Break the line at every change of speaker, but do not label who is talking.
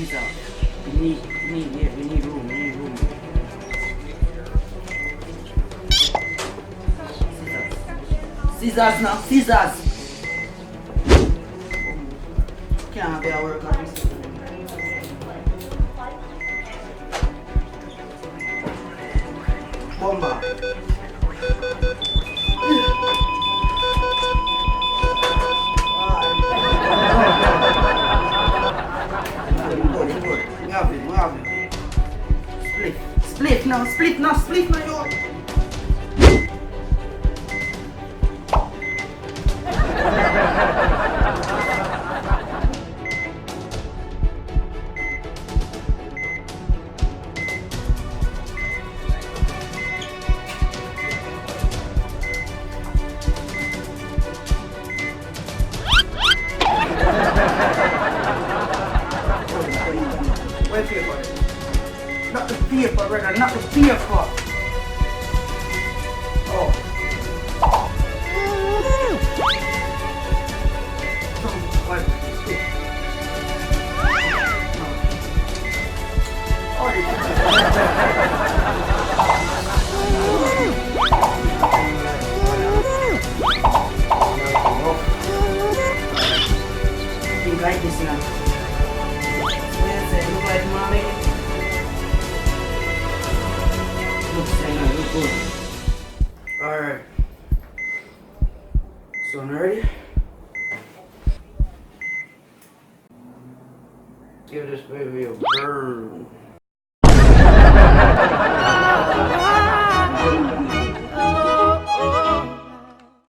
scissors. We need room. Scissors now, scissors. Can't be a work on this. Bomba. Good. We have it. Split now, yo. Where's the paper? Not the paper, brother, not the paper. Oh. What? Think like this now. Look like mommy. Look good. Alright. So I'm ready. Give this baby a burn.